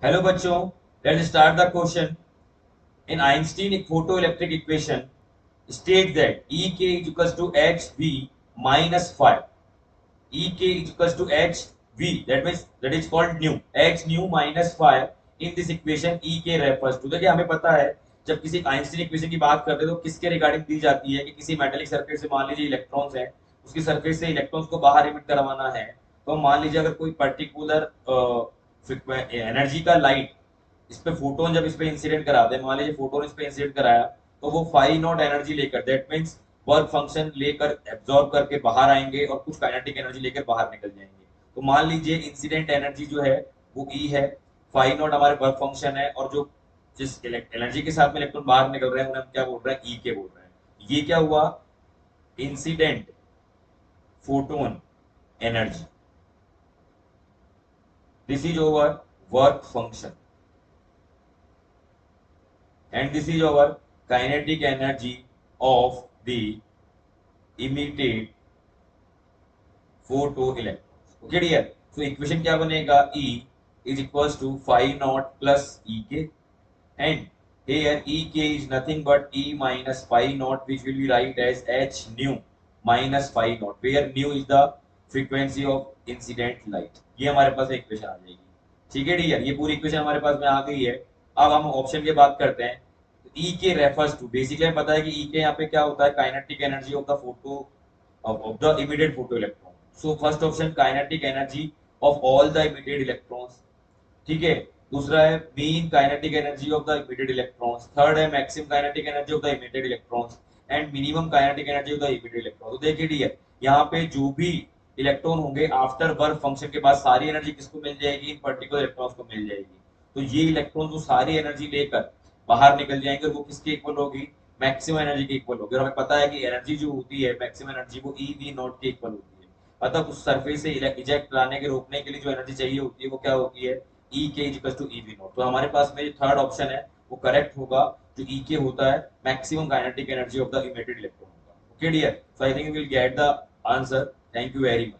Hello बच्चों, let's start the question. In Einstein photoelectric equation states that ek is equals to hv minus phi. Ek is equals to hv, that means that is called nu, h nu minus phi. in this equation ek refers to, देखिए हमें पता है जब किसी Einstein equation की बात करते हैं तो किसके रिगार्डिंग दी जाती है कि किसी मेटेलिक सरफेस से मान लीजिए इलेक्ट्रॉन्स हैं, उसकी सरफेस से इलेक्ट्रॉन्स को बाहर इमिट करवाना है। तो मान लीजिए अगर कोई पर्टिकुलर एनर्जी का लाइट इस पे फोटोन जब इस पे इंसिडेंट कराते हैं, मान लीजिए फोटोन इस पे इंसिडेंट कराया तो वो फाई नॉट एनर्जी लेकर, दैट मींस वर्क फंक्शन लेकर एब्जॉर्ब करके बाहर आएंगे और कुछ काइनेटिक एनर्जी लेकर बाहर निकल जाएंगे। तो मान लीजिए इंसिडेंट एनर्जी जो है वो ई है, फाई नॉट हमारे वर्क फंक्शन है, और जो जिस एनर्जी के साथ में इलेक्ट्रॉन बाहर निकल रहे हैं उन्हें हम क्या बोल रहे हैं, ई के बोल रहे हैं। ये क्या हुआ, incident photon energy. This is over work function and this is our kinetic energy of the emitted photoelectrons. Okay dear, so equation क्या बनेगा, E is equals to phi naught plus Ek, and here Ek is nothing but E minus phi naught, which will be write as h nu minus phi naught, where nu is the frequency of incident light. ये हमारे पास equation आ जाएगी। ठीक है dear, ये पूरी equation हमारे पास में आ गई है। अब हम ऑप्शन की बात करते हैं। ई के रेफर्स टू, बेसिकली हमें पता है कि ई के यहाँ पे क्या होता है, kinetic energy of the photo of the emitted photo electron. So first option kinetic energy of all the emitted electrons, ठीक है। दूसरा है mean kinetic energy of the emitted electrons. Third है maximum kinetic energy of the emitted electrons and minimum kinetic energy of the emitted electron. तो देखिए dear, यहाँ पे जो भी इलेक्ट्रॉन होंगे आफ्टर वर्क फंक्शन के बाद सारी एनर्जी किसको मिल जाएगी, इन पर्टिकुलर इलेक्ट्रॉन्स को मिल जाएगी। तो ये इलेक्ट्रॉन जो सारी एनर्जी लेकर बाहर निकल जाएंगे वो किसके इक्वल होगी, मैक्सिमम एनर्जी के इक्वल होगी। और हमें पता है कि एनर्जी जो होती है मैक्सिमम एनर्जी वो ई वी नॉट के इक्वल होती है। मतलब उस सरफेस से इजेक्ट लाने के रोकने के लिए जो एनर्जी चाहिए होती है वो क्या होती है, E K equal to E V naught. तो हमारे पास में थर्ड ऑप्शन है वो करेक्ट होगा, जो ई के होता है maximum kinetic energy of the emitted electron होगा। Okay dear, so I think you will get the answer. Thank you very much.